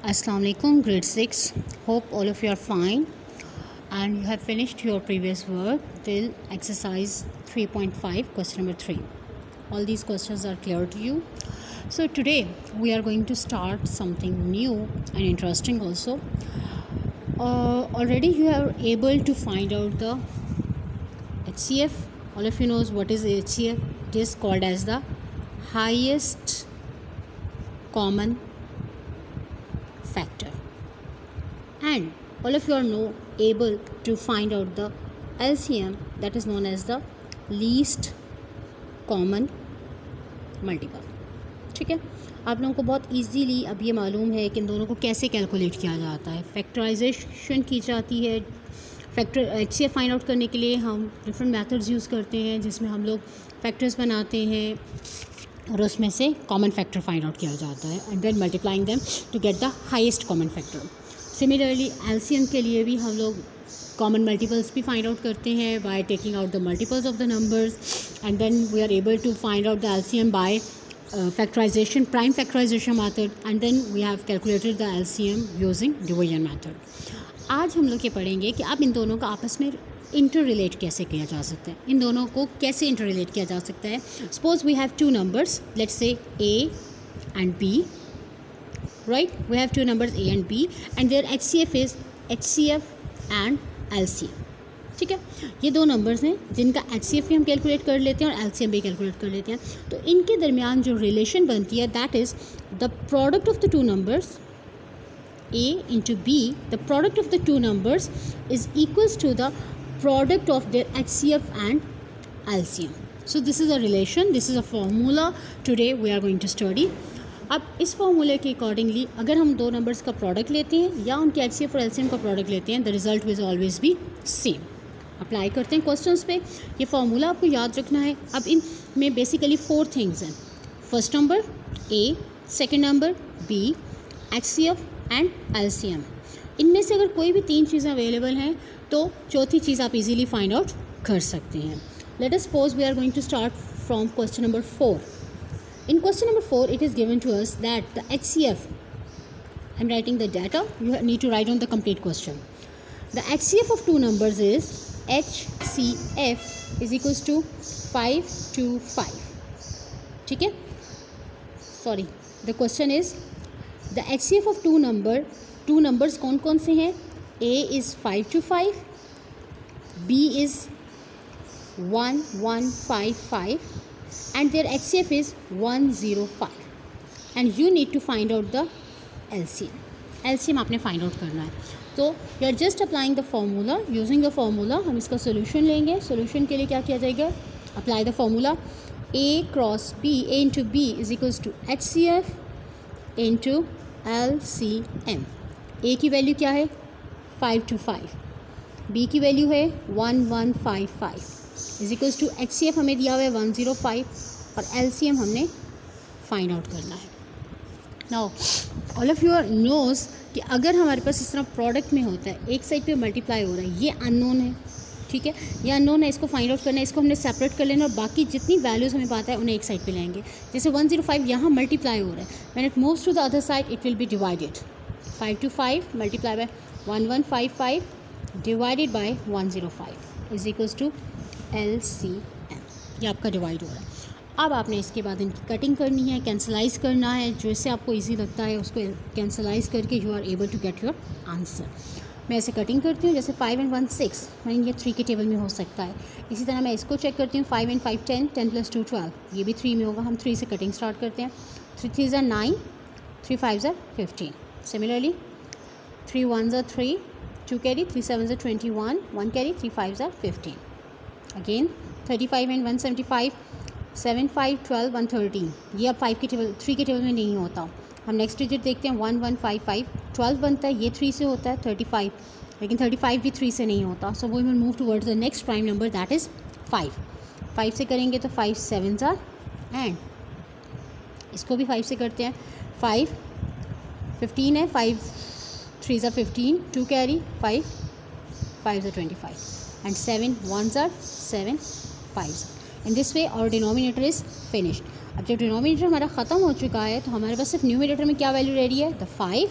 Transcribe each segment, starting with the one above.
Assalamu alaikum, grade 6. Hope all of you are fine and you have finished your previous work till exercise 3.5, question number 3. All these questions are clear to you. So today we are going to start something new and interesting also. Already you are able to find out the HCF. All of you knows what is HCF. It is called as the highest common factor, and all of you are able to find out the LCM, that is known as the least common multiple. ठीक है, आप लोगों को बहुत easily अब ये मालूम है कि इन दोनों को कैसे कैलकुलेट किया जाता है. फैक्टराइजेशन की जाती है. HCF फाइंड आउट करने के लिए हम डिफरेंट मेथड्स यूज़ करते हैं, जिसमें हम लोग फैक्टर्स बनाते हैं और उसमें से कॉमन फैक्टर फाइंड आउट किया जाता है and then multiplying them to get the highest common factor. Similarly LCM के लिए भी हम लोग कॉमन मल्टीपल्स भी फाइंड आउट करते हैं by taking out the multiples of the numbers and then we are able to find out the LCM by factorisation, prime factorisation method, and then we have calculated the LCM using division method. आज हम लोग ये पढ़ेंगे कि आप इन दोनों का आपस में इंटर रिलेट कैसे किया जा सकता है. इन दोनों को कैसे इंटर रिलेट किया जा सकता है. Suppose we have two numbers, let's say A and B, right? We have two numbers A and B and their HCF is HCF and LCM. ठीक है, ये दो नंबर्स हैं जिनका HCF भी हम कैलकुलेट कर लेते हैं और LCM भी कैलकुलेट कर लेते हैं. तो इनके दरमियान जो रिलेशन बनती है that is the product of the two numbers A into B. The product of the two numbers is equals to the product of their HCF and LCM. So this is a relation, this is a formula today we are going to study. अब इस फॉर्मूले के accordingly अगर हम दो numbers का product लेते हैं या उनके HCF और LCM का प्रोडक्ट लेते हैं, the result will always be same. Apply करते हैं क्वेश्चंस पे. ये फार्मूला आपको याद रखना है. अब इन में बेसिकली 4 थिंग्स हैं. First number A, second number B, HCF and LCM. इनमें से अगर कोई भी 3 चीज़ें अवेलेबल हैं तो चौथी चीज़ आप इजीली फाइंड आउट कर सकते हैं. Let us suppose we are going to start from question number 4. In question number 4 it is given to us that the HCF, I am writing the data, you need to write down the complete question. The HCF of two numbers is HCF is equals to 5 to 5. ठीक है, sorry, the question is the HCF of two numbers कौन कौन से हैं. A is 5 to 5, B is 1 1 5 5 and their HCF is 105 and you need to find out the LCM. LCM आपने find out करना है. तो you are just applying the formula. Using the formula हम इसका सोल्यूशन लेंगे. सोल्यूशन के लिए क्या किया जाएगा, apply the formula. A cross B, A into B is equals to HCF into LCM. A की वैल्यू क्या है 5 to 5, B की वैल्यू है 1155 इज इक्वल्स टू HCF हमें दिया हुआ है 105 और LCM हमने फाइंड आउट करना है. Now all of you knows कि अगर हमारे पास इस तरह प्रोडक्ट में होता है, एक साइड पे मल्टीप्लाई हो रहा है, ये अननोन है. ठीक है, ये अननोन है, इसको फाइंड आउट करना है. इसको हमने सेपरेट कर लेना और बाकी जितनी वैल्यूज़ हमें पता है उन्हें एक साइड पे लेंगे. जैसे 105 यहाँ मल्टीप्लाई हो रहा है, when it moves to the other side it will be divided. 5 to 5 multiply by 1155 divided by 105 is equals to LCM. ये आपका डिवाइड हो रहा है. अब आपने इसके बाद इनकी कटिंग करनी है, कैंसलाइज करना है. जो इससे आपको ईजी लगता है उसको कैंसलाइज करके you are able to get your answer. मैं ऐसे कटिंग करती हूँ. जैसे 5 and 1 6, मीन ये 3 के टेबल में हो सकता है. इसी तरह मैं इसको चेक करती हूँ. 5 and 5 10, 10 + 2 12, ये भी 3 में होगा. हम 3 से कटिंग स्टार्ट करते हैं. 3 3s are 9, 3 5s are 15. Similarly 3 1s are 3, 2 carry, 3 7s are 21, 1 carry, 3 5s are 15. Again 35 and 175, 7 5 12 113. ये अब 5 के टेबल 3 के टेबल में नहीं होता. हम नेक्स्ट डिजिट देखते हैं. 1 1 5 5 12 बनता है, ये 3 से होता है. 35, लेकिन 35 भी 3 से नहीं होता. So we will move towards the next prime number that is 5. 5 से करेंगे तो 5 7s are, एंड इसको भी 5 से करते हैं. 5 15 है, 5 3s are 15, 2 carry, 5 5s are 25 and 7 1s are 7 5s. In this way our denominator is finished. अब जब डिनोमिनेटर हमारा ख़त्म हो चुका है तो हमारे पास सिर्फ न्यूमरेटर में क्या वैल्यू रह रही है, द 5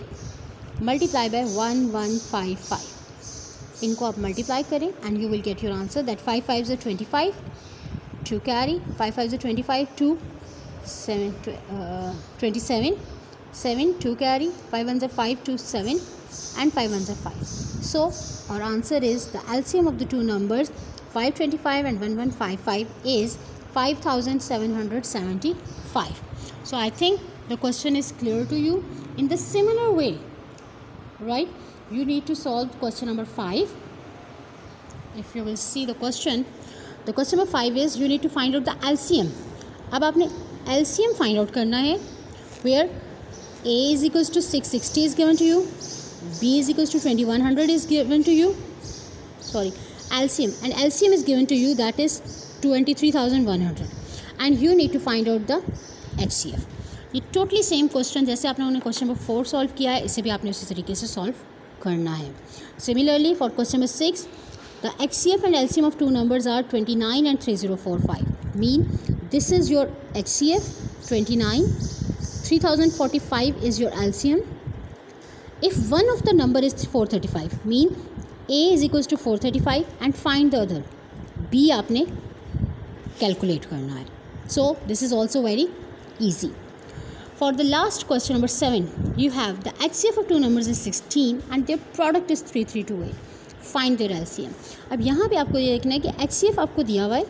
मल्टीप्लाई बाय 1155. इनको आप मल्टीप्लाई करें and you will get your answer that 5 5 is 25, 2 carry, 5 5 is 25, 2 7 27, 7 2 carry, 5 1 is 5, 2 7 and 5 1 is 5. So our answer is the LCM of the two numbers 525 and 1155 is 5775. So I think the question is clear to you. In the similar way, right, you need to solve question number 5. If you will see the question number 5 is you need to find out the LCM. अब आपने LCM find out करना है where A is equals to 660 is given to you, B is equals to 2100 is given to you, sorry, LCM, and LCM is given to you, that is 23,100, and you need to find out the HCF. ये totally same question जैसे आपने उन्हें question number 4 solve किया है, इसे भी आपने उसी तरीके से सॉल्व करना है. Similarly for question number 6, the HCF and LCM of two numbers are 29 and 3045. Mean this is your HCF 29, 3045 is your LCM. If one of the number is 435, mean A is equals to 435 and find the other. B आपने calculate करना है. So this is also very easy. For the last question number 7, you have the HCF of two numbers is 16 and their product is 3328. Find their LCM. अब यहाँ पे आपको ये देखना है कि HCF आपको दिया हुआ है,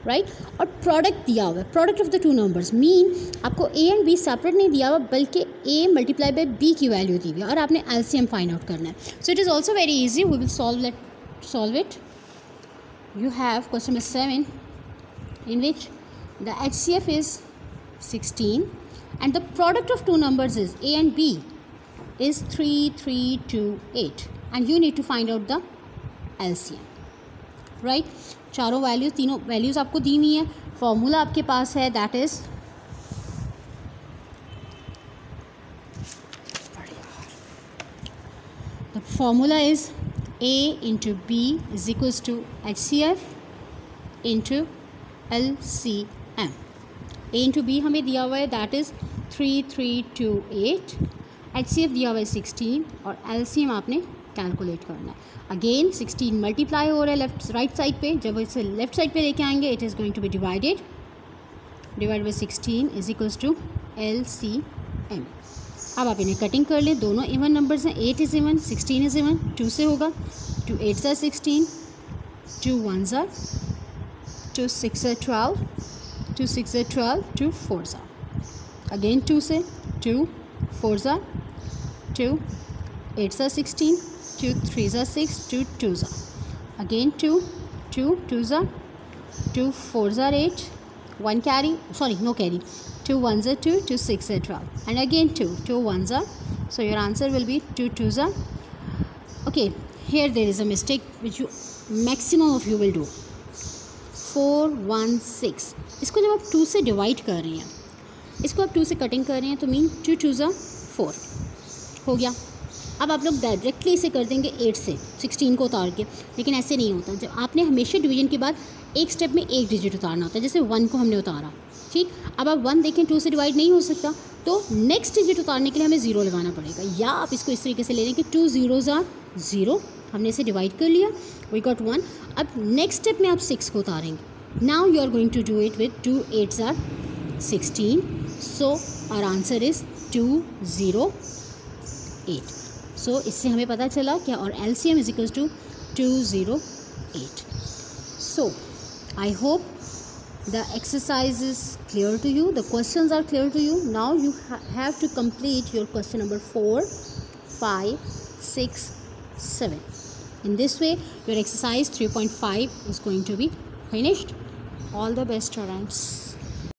राइट, और प्रोडक्ट दिया हुआ है, product of the two numbers. Mean आपको A एंड B सेपरेट नहीं दिया हुआ, बल्कि A मल्टीप्लाई बाय B की वैल्यू दी हुई है और आपने LCM फाइंड आउट करना है. So it is also very easy. We will solve it. You have question number 7 in which the HCF is 16 and the product of two numbers is A and B is 3328 and you need to find out the LCM, right. चारों values, तीनों values आपको दी हुई है. Formula आपके पास है, that is the formula is A into B is equals to HCF into LCM. A into B हमें दिया हुआ है, दैट इज़ 3328. HCF दिया हुआ है 16 और LCM आपने कैलकुलेट करना है. अगेन 16 मल्टीप्लाई हो रहा है राइट साइड पे, जब इसे लेफ्ट साइड पे लेके आएंगे it is going to be divide by 16 is equals to LCM. अब आप इन्हें कटिंग कर लें, दोनों इवन नंबर्स हैं. 8 इज़ इवन, 16 इज़ इवन, 2 से होगा, 2 8s are 16, 2 1s are, 2 6 are 12, 2 6 are 12, 2 4s are. Again 2 से, 2 4s are, 2 8s are 16, 2 3s are 6, 2 2s are. Again 2 2s are, 2 4s are 8, 1 carry, sorry no carry, 2 1s are 2, 2 6 are 12, and again 2 1s are. So your answer will be 2 2s are. Okay, here there is a mistake which you maximum of you will do. 4 1 6. इसको जब आप 2 से divide कर रहे हैं, इसको आप 2 से कटिंग कर रहे हैं, तो मीन 2 2s are 4 हो गया. अब आप लोग डायरेक्टली इसे कर देंगे 8 से 16 को उतार के, लेकिन ऐसे नहीं होता. जब आपने हमेशा डिवीजन के बाद एक स्टेप में एक डिजिट उतारना होता है. जैसे 1 को हमने उतारा, ठीक. अब आप 1 देखें 2 से डिवाइड नहीं हो सकता, तो नेक्स्ट डिजिट उतारने के लिए हमें 0 लगाना पड़ेगा. या आप इसको इस तरीके से ले लें कि 2 zeros are 0, हमने इसे डिवाइड कर लिया, वी गॉट 1. अब नेक्स्ट स्टेप में आप 6 को उतारेंगे. Now you are going to do it with 2 8s are 16. So our answer is 208. So इससे हमें पता चला क्या, और LCM is equals to 208. So I hope the exercise is clear to you, the questions are clear to you. Now you have to complete your question number 4 5 6 7. In this way your exercise 3.5 is going to be finished. All the best, students.